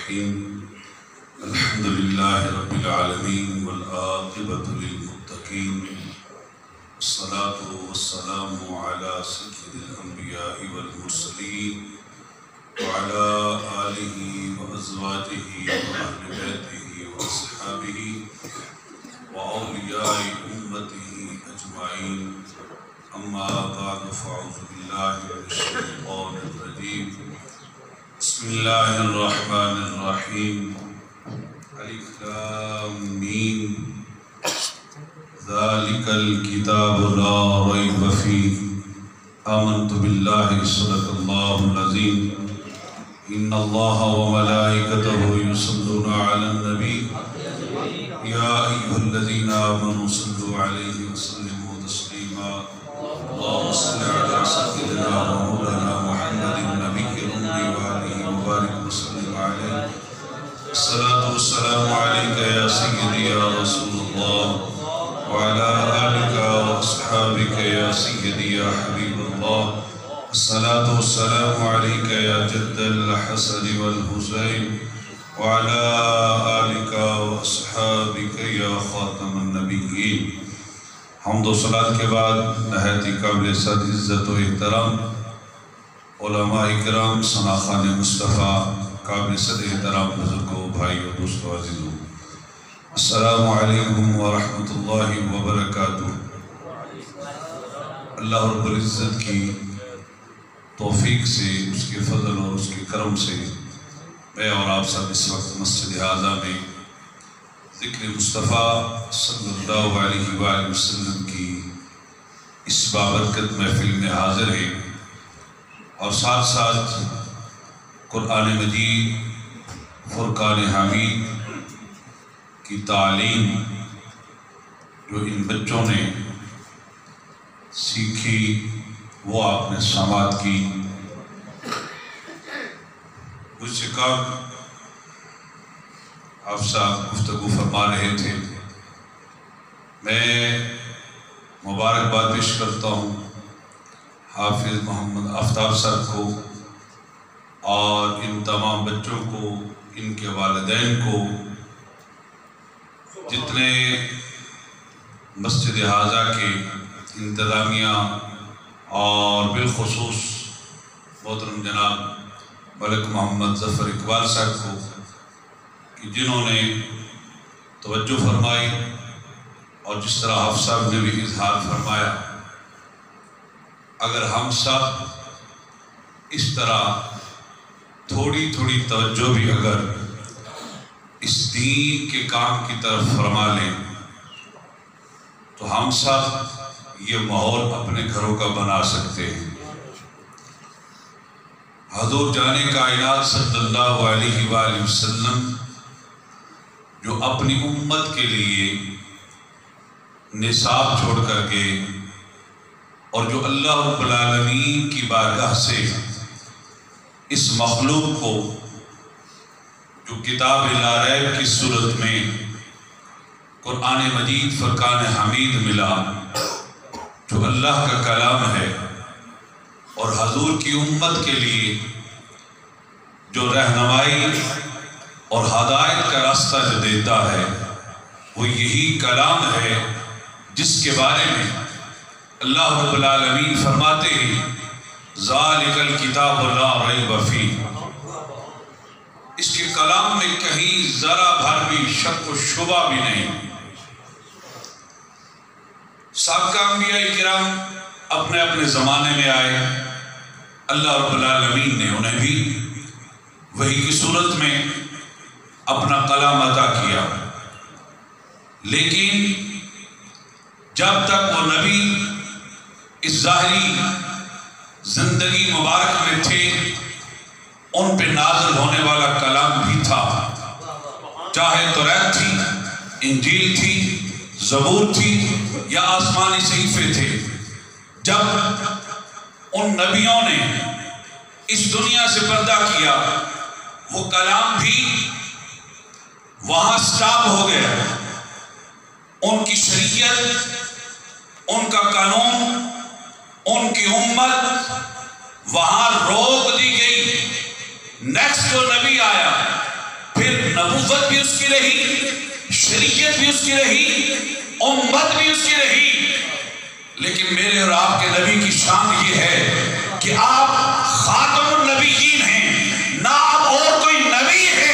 الرحيم الحمد لله رب العالمين والعاقبة للمتقين والصلاة والسلام على سيد الأنبياء والمرسلين وعلى آله وأزواجه وأهل بيته وأصحابه وأولياء أمته أجمعين أما بعد فأعوذ بالله من الشيطان الرجيم بسم الله الرحمن الرحيم الف لام ميم ذلك الكتاب لا ريب فيه آمنت بالله صدق الله العظيم إن الله وملائكته يصلون على النبي يا أيها الذين آمنوا صلوا عليه وسلموا تسليما اللهم صل على سيدنا ومولانا محمد النبي الأمي وآله وبارك وسلم عليه الصلاة والسلام عليك يا سيدي يا رسول الله وعلى آلك وأصحابك يا سيدي يا حبيب الله الصلاة والسلام عليك يا جد الحسن والحسين وعلى آلك وأصحابك يا خاتم النبيين حمد و صلاة کے بعد نہایت قابل صد عزت و احترام علماء اکرام ثناخان مصطفیٰ قابل صد احترام بزرگوں بھائی و دوستوں عزیزوں السلام علیکم ورحمۃ اللہ وبرکاتہ۔ اللہ رب العزت کی توفیق سے، اس کے فضل اور اس کے کرم سے میں اور آپ سب اس وقت مسجد اعظم میں ذکر مصطفیٰ صلی اللہ علیہ وآلہ وسلم کی اس بابرکت محفل میں حاضر ہیں اور ساتھ ساتھ قرآن مجید فرقان حمید کی تعلیم جو ان بچوں نے سیکھی وہ آپ نے سماعت کی۔ مجھ سے کب آپ صاحب گفتگو فرما رہے تھے، میں مبارکباد پیش کرتا ہوں حافظ محمد آفتاب صاحب کو اور ان تمام بچوں کو، ان کے والدین کو، جتنے مسجد حاضہ کے انتظامیہ اور بالخصوص محترم جناب ملک محمد ظفر اقبال صاحب کو کہ جنہوں نے توجہ فرمائی اور جس طرح حافظ صاحب نے بھی اظہار فرمایا، اگر ہم سب اس طرح تھوڑی تھوڑی توجہ بھی اگر اس دین کے کام کی طرف فرما لیں تو ہم سب یہ ماحول اپنے گھروں کا بنا سکتے ہیں۔ حضور جان کائنات صلی اللہ علیہ وآلہ وسلم جو اپنی امت کے لیے نصاب چھوڑ کر گئے اور جو اللہ رب العالمین کی بارگاہ سے اس مخلوق کو جو کتاب لا ریب کی صورت میں قرآن مجید فرقان حمید ملا، جو اللہ کا کلام ہے اور حضور کی امت کے لیے جو رہنمائی اور ہدایت کا راستہ جو دیتا ہے، وہ یہی کلام ہے جس کے بارے میں اللہ رب العالمین فرماتے ہیں ذالک الکتاب لا ریب فیہ، اس کے کلام میں کہیں ذرا بھر بھی شک و شبہ بھی نہیں۔ سابقہ انبیاء کرام اپنے اپنے زمانے میں آئے، اللہ رب العالمین نے انہیں بھی وحی کی صورت میں اپنا کلام عطا کیا، لیکن جب تک وہ نبی اس ظاہری زندگی مبارک میں تھے، ان پہ نازل ہونے والا کلام بھی تھا، چاہے توریت تھی، انجیل تھی، زبور تھی یا آسمانی صحیفے تھے۔ جب ان نبیوں نے اس دنیا سے پردہ کیا، وہ کلام بھی وہاں سٹاپ ہو گیا، ان کی شریعت، ان کا قانون، ان کی امت وہاں روک دی گئی۔ نیکسٹ جو نبی آیا نبوت بھی اس کی رہی، شریعت بھی اس کی رہی، امت بھی اس کی رہی، لیکن میرے اور آپ کے نبی کی شان یہ ہے کہ آپ خاتم النبیین ہیں، نہ اب اور کوئی نبی ہے،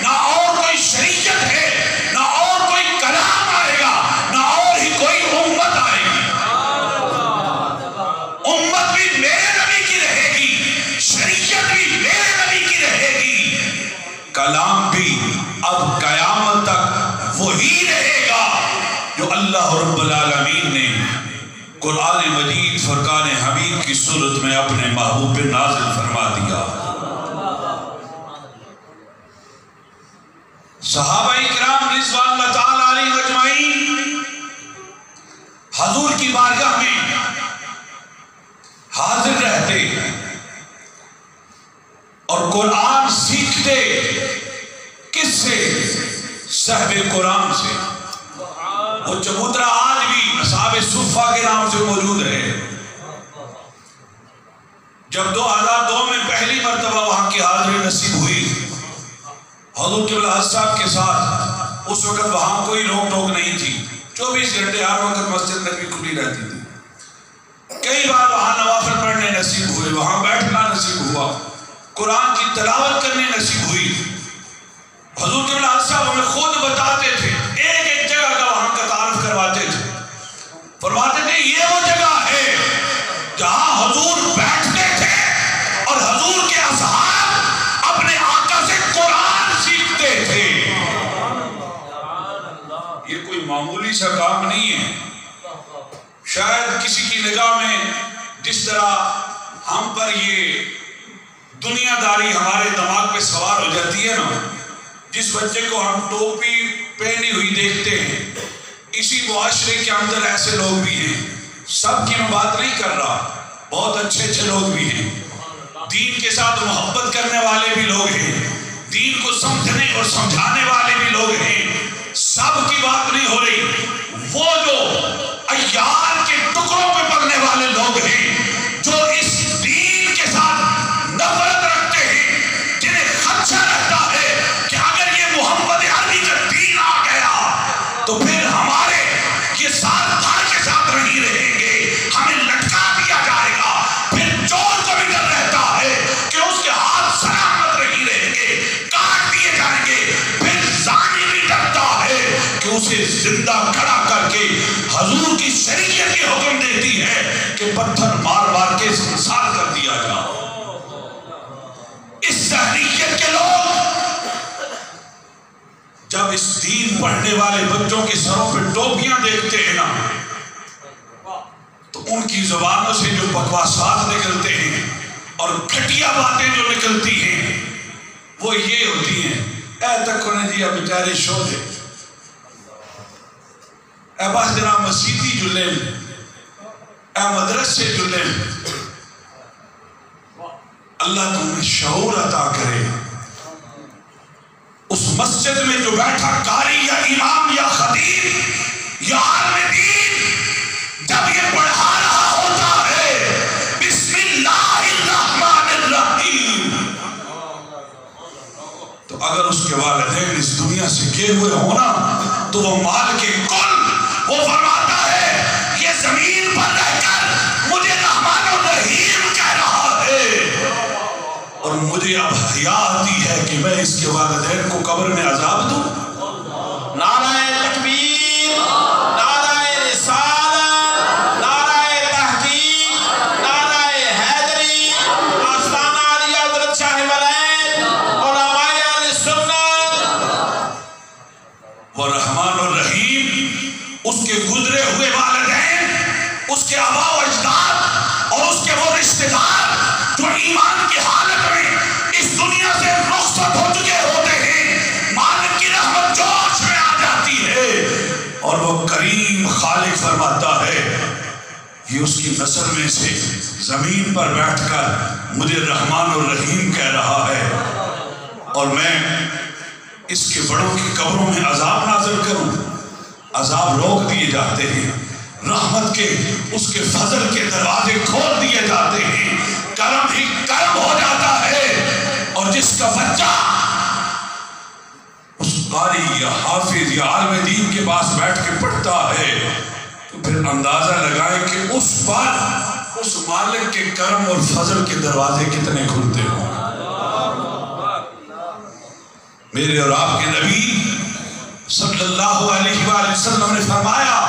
نہ اور کوئی شریعت ہے، نہ اور کوئی کلام آئے گا، نہ اور ہی کوئی امت آئے گی۔ امت بھی میرے نبی کی رہے گی، شریعت بھی میرے نبی کی رہے گی، کلام بھی اب قیامت تک وہی رہے گا جو اللہ رب العالمین نے قرآن مجید فرقان حمید کی صورت میں اپنے محبوب پہ نازل فرما دیا۔ صحابہ کرام رضوان اللہ تعالی علیہم اجمعین حضور کی بارگاہ میں حاضر رہتے اور قرآن سیکھتے، کس سے؟ صاحب قرآن سے۔ وہ چبوترا آج بھی اصحاب صفہ کے نام سے موجود ہے۔ جب 2002 میں پہلی مرتبہ وہاں کی حاضری نصیب ہوئی حضور قبلہ صاحب کے ساتھ، اس وقت وہاں کوئی روک ٹوک نہیں تھی، 24 گھنٹے ہر وقت مسجد نبی کھلی رہتی تھی۔ کئی بار وہاں نوافل پڑھنے نصیب ہوئے، وہاں بیٹھنا نصیب ہوا، قرآن کی تلاوت کرنے نصیب ہوئی۔ حضور قبلہ صاحب ہمیں خود بتاتے تھے، ایک ایک جگہ کا وہاں کا تعارف کرواتے تھے، فرماتے تھے یہ وہ جگہ ہے جہاں حضور بیٹھتے تھے اور حضور کے اصحاب اپنے آقا سے قرآن سیکھتے تھے۔ یہ کوئی معمولی سا کام نہیں ہے۔ شاید کسی کی نگاہ میں جس طرح ہم پر یہ دنیا داری ہمارے دماغ پہ سوار ہو جاتی ہے نا، جس بچے کو ہم ٹوپی پہنی ہوئی دیکھتے ہیں، اسی معاشرے کے اندر ایسے لوگ بھی ہیں۔ سب کی میں بات نہیں کر رہا، بہت اچھے اچھے لوگ بھی ہیں، دین کے ساتھ محبت کرنے والے بھی لوگ ہیں، دین کو سمجھنے اور سمجھانے والے بھی لوگ ہیں، سب کی بات نہیں ہو رہی۔ وہ جو عیار کے ٹکڑوں پہ پڑنے والے لوگ ہیں، جو اس دین کے ساتھ نفرت رکھتے ہیں، جنہیں خدشہ رہتا ہے کہ اگر یہ محمد عربی کا دین آ گیا تو پھر ہمارے یہ سال بھر کے ساتھ نہیں رہیں گے، ہمیں لٹکا دیا جائے گا، پھر چور کو بھی ڈر رہتا ہے کہ اس کے ہاتھ سلامت نہیں رہیں گے، کاٹ دیے جائیں گے، پھر زانی بھی ڈرتا ہے کہ اسے زندہ کھڑا کر کے حضور کی شریعت یہ حکم دیتی ہے کہ پتھر مار مار کے سنسار کر دیا جا۔ اس تحریکت کے لوگ جب اس دین پڑھنے والے بچوں کے سروں پہ ٹوپیاں دیکھتے ہیں نا، تو ان کی زبانوں سے جو بکواسات نکلتے ہیں اور گھٹیا باتیں جو نکلتی ہیں وہ یہ ہوتی ہیں، اے تک انہیں دیا بیچارے شودے، اے باس جناب مسیحی جلیم، اے مدرسے جلیم۔ اللہ تمہیں شعور عطا کرے، اس مسجد میں جو بیٹھا قاری یا امام یا خطیب یا عالم دین جب یہ پڑھا رہا ہوتا ہے بسم اللہ الرحمن الرحیم، تو اگر اس کے والدین اس دنیا سے گئے ہوئے ہونا تو وہ مال کے کل، وہ فرماتا ہے یہ زمین پر رہ کر مجھے رحمان الرحیم کہہ رہا ہے، اور مجھے اب حیا آتی ہے کہ میں اس کے والدین کو قبر میں عذاب دوں۔ نعرہ تکبیر، نعرہ رسالت، نعرہ تحقیق، نعرہ حیدری، آستانہ علی حضرت شاہ ولیعہد، علماء اہل سنت۔ وہ رحمان الرحیم اس کے گزرے ہوئے والدین، اس کے آباء و اجداد اور اس کے وہ رشتہ دار جو ایمان کی حالت میں اس دنیا سے رخصت ہو چکے ہوتے ہیں، مالک کی رحمت جوش میں آ جاتی ہے اور وہ کریم خالق فرماتا ہے یہ اس کی نسل میں سے زمین پر بیٹھ کر مجھے رحمان الرحیم کہہ رہا ہے، اور میں اس کے بڑوں کی قبروں میں عذاب نازل کروں۔ عذاب روک دیے جاتے ہیں، رحمت کے اس کے فضل کے دروازے کھول دیے جاتے ہیں، کرم ہی کرم ہو جاتا ہے، اور جس کا بچہ یا حافظ یا عالم دین کے پاس بیٹھ کے پڑھتا ہے تو پھر اندازہ لگائیں کہ اس پر اس مالک کے کرم اور فضل کے دروازے کتنے کھلتے ہوں۔ میرے اور آپ کے نبی صلی اللہ علیہ وآلہ وسلم نے فرمایا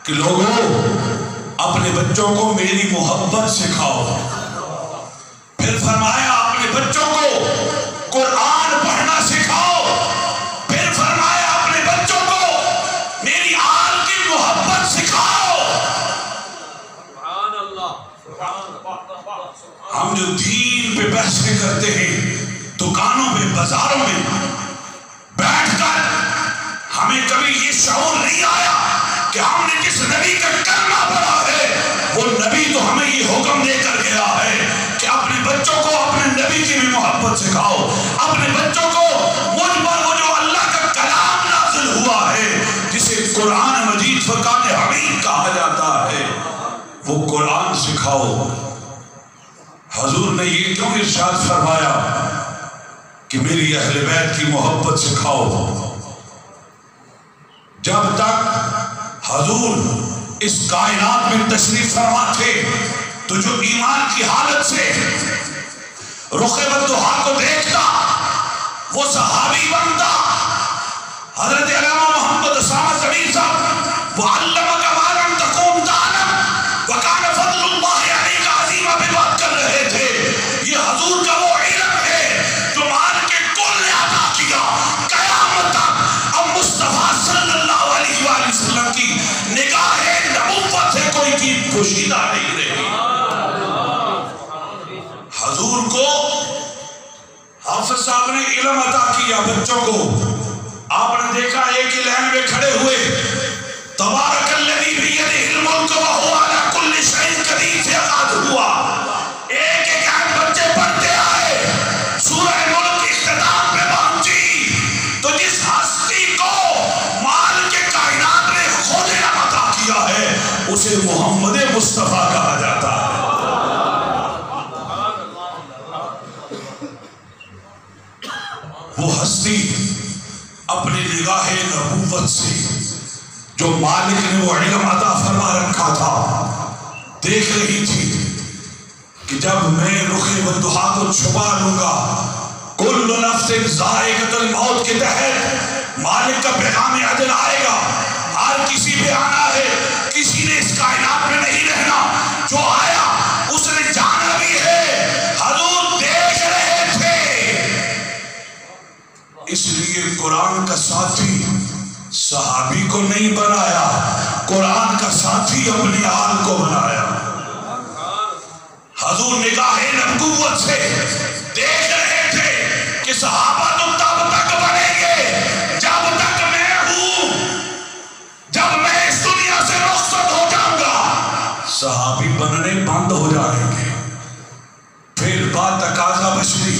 کہ لوگوں اپنے بچوں کو میری محبت سکھاؤ، پھر فرمایا اپنے بچوں کو قرآن پڑھنا سکھاؤ، پھر فرمایا اپنے بچوں کو میری آل کی محبت سکھاؤ۔ ہم جو دین پہ بحثیں کرتے ہیں دکانوں میں بازاروں میں بیٹھ کر، ہمیں کبھی یہ شعور نہیں آیا کہ ہم نے جس نبی کا کلمہ پڑھا ہے وہ نبی تو ہمیں یہ حکم دے کر گیا ہے کہ اپنے بچوں کو اپنے نبی کی بھی محبت سکھاؤ، اپنے بچوں کو مجھ پر وہ جو اللہ کا کلام نازل ہوا ہے جسے قرآن مجید فرقان حمید کہا جاتا ہے وہ قرآن سکھاؤ۔ حضور نے یہ کیوں ارشاد فرمایا کہ میری اہل بیت کی محبت سکھاؤ؟ جب تک حضور اس کائنات میں تشریف فرما تھے تو جو ایمان کی حالت سے رخ بدوحا کو دیکھتا وہ صحابی بنتا۔ حضرت علامہ محمد اسامہ ضمیر صاحب وعلمک ما لم تکن تعلم وکان فضل اللہ علیک عظیما پہ بات کر رہے تھے۔ یہ حضور کا وہ علم ہے جو مان کے کل نے عطا کیا قیامت تک۔ اب مصطفیٰ صلی اللہ علیہ وآلہ وسلم کی نگاہ نبوت سے کوئی چیز پوشیدہ نہیں رہی۔ حضور کو حافظ صاحب نے علم عطا کیا بچوں کو، آپ نے دیکھا ایک ہی لائن میں کھڑے ہوئے تبارک الذی بیدہ الملک وہو علی کل شیء قدیر سے آغاز ہوا، ایک ایک آیت بچے پڑھتے آئے، سورہ ملک اختتام پہ پہنچی تو جس ہستی کو مال کے کائنات نے خود علم عطا کیا ہے اسے محمد مصطفیٰ کہا جاتا ہے۔ وہ ہستی اپنی نگاہ نبوت سے جو مالک نے وہ علم عطا فرما رکھا تھا دیکھ رہی تھی کہ جب میں رخ بدوحا کو چھپا لوں گا، کل نفس ذائقۃ الموت کے تحت مالک کا پیغام عدل آئے گا، ہر کسی پہ آنا ہے، کسی نے اس کائنات میں نہیں رہنا، جو آیا اس نے جانا بھی ہے۔ حضور دیکھ رہے تھے، اس لیے قرآن کا ساتھی صحابی کو نہیں بنایا، قرآن کا ساتھی اپنی آل کو بنایا۔ حضور نگاہ نبوت سے دیکھ رہے تھے کہ صحابہ تو تب تک بنیں گے جب تک میں ہوں، جب میں اس دنیا سے رخصت ہو جاؤں گا صحابی بننے بند ہو جائیں گے۔ پھر بات تقاضا بشری،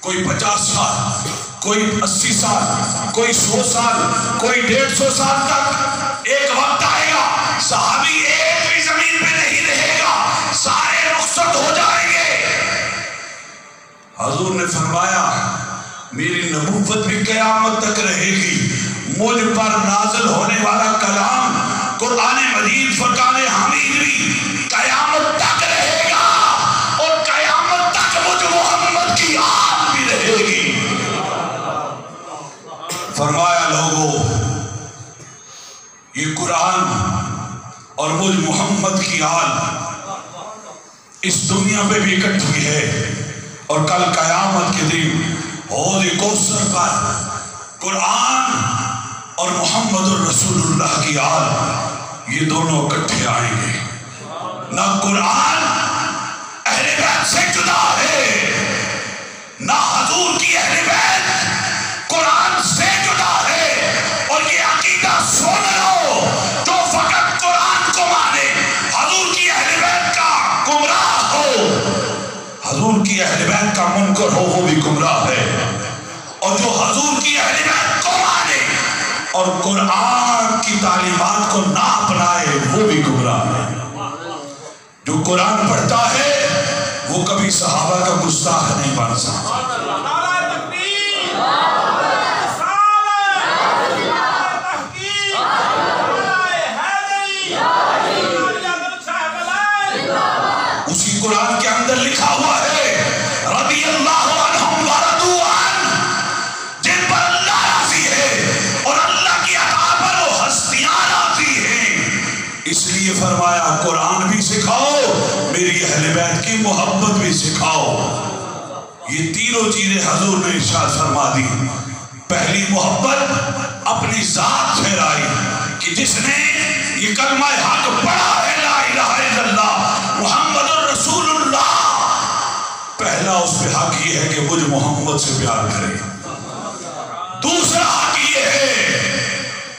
کوئی 50 سال، کوئی 80 سال، کوئی 100 سال، کوئی 150 سال تک ایک وقت آئے گا صحابی ایک بھی زمین پہ نہیں رہے گا، سارے رخصت ہو جائیں گے۔ حضور نے فرمایا میری نبوت بھی قیامت تک رہے گی، مجھ پر نازل ہونے والا کلام قرآن مجید فرقان حمید بھی قیامت تک رہے گا، اور قیامت تک مجھ محمد کی آل بھی رہے گی۔ فرمایا لوگوں یہ قرآن اور مجھ محمد کی آل اس دنیا میں بھی اکٹھی ہے، اور کل قیامت کے دن حوض کوثر پر قرآن اور محمد الرسول اللہ کی آل یہ دونوں اکٹھے آئیں گے۔ نہ قرآن اہل بیت سے جدا ہے، نہ حضور کی اہل بیت قرآن سے جدا ہے، اور یہ عقیدہ سن لو جو فقط قرآن کو مانے حضور کی اہل بیت کا گمراہ ہو، حضور کی اہل بیت کا منکر ہو وہ بھی گمراہ ہے، اور جو حضور کی اہل بیت کو مانے اور قرآن کی تعلیمات کو نہ اپنائے وہ بھی گمراہ ہے۔ جو قرآن پڑھتا ہے وہ کبھی صحابہ کا گستاخ نہیں بن سکتا۔ قرآن کے اندر لکھا ہوا ہے رضی اللہ عنہم ورضوا عنہ، جن پر اللہ راضی ہے اور اللہ کی عطا پر وہ ہستیاں راضی ہیں. اس لیے فرمایا قرآن بھی سکھاؤ، میری اہل بیت کی محبت بھی سکھاؤ. یہ تینوں چیزیں حضور نے ارشاد فرما دی. پہلی محبت اپنی ذات پھیرائی کہ جس نے یہ کلمہ حق پڑھا ہے لا الہ الا اللہ محمد الرسول اللہ، پہلا اس پہ حق یہ ہے کہ مجھ محمد سے پیار کرے. دوسرا حق یہ ہے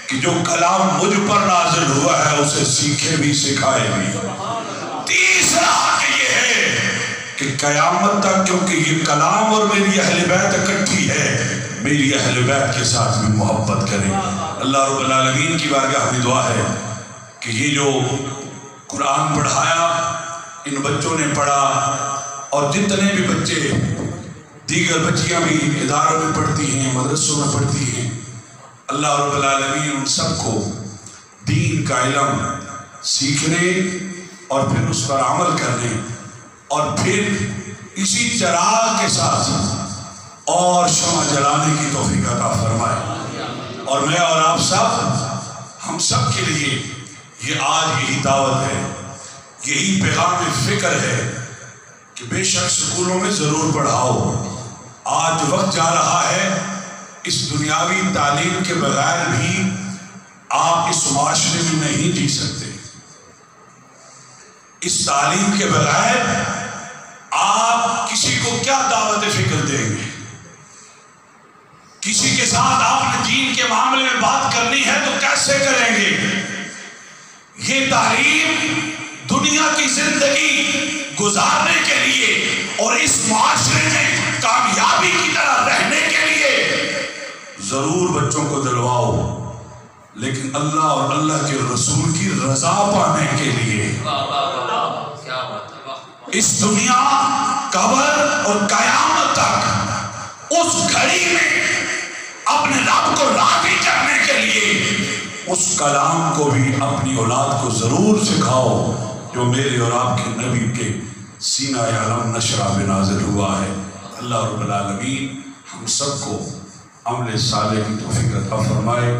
کہ جو کلام مجھ پر نازل ہوا ہے اسے سیکھے بھی سکھائے بھی. تیسرا حق یہ ہے کہ قیامت تک کیونکہ یہ کلام اور میری اہل بیت اکٹھی ہے، میری اہل بیت کے ساتھ بھی محبت کرے. اللہ رب العالمین کی بارگاہ میں دعا ہے کہ یہ جو قرآن پڑھایا ان بچوں نے پڑھا، اور جتنے بھی بچے دیگر بچیاں بھی اداروں میں پڑھتی ہیں، مدرسوں میں پڑھتی ہیں، اللہ رب العالمین ان سب کو دین کا علم سیکھنے اور پھر اس پر عمل کرنے اور پھر اسی چراغ کے ساتھ اور شمع جلانے کی توفیق عطا فرمائے. اور میں اور آپ سب، ہم سب کے لیے یہ آج یہی دعوت ہے، یہی پیغام فکر ہے کہ بے شک سکولوں میں ضرور پڑھاؤ. آج وقت جا رہا ہے، اس دنیاوی تعلیم کے بغیر بھی آپ اس معاشرے میں نہیں جی سکتے. اس تعلیم کے بغیر آپ کسی کو کیا دعوت فکر دیں گے؟ کسی کے ساتھ آپ نے دین کے معاملے میں بات کرنی ہے تو کیسے کریں گے؟ یہ تعلیم دنیا کی زندگی گزارنے کے لیے اور اس معاشرے میں کامیابی کی طرح رہنے کے لیے ضرور بچوں کو دلواؤ، لیکن اللہ اور اللہ کے رسول کی رضا پانے کے لیے. اس دنیا، قبر اور قیامت تک اس گھڑی میں اپنے رب کو راضی کرنے کے لیے اس کلام کو بھی اپنی اولاد کو ضرور سکھاؤ جو میرے اور آپ کے نبی کے سینہ علم نشرہ میں نازل ہوا ہے. اللہ رب العالمین ہم سب کو عمل صالح کی توفیق عطا فرمائے.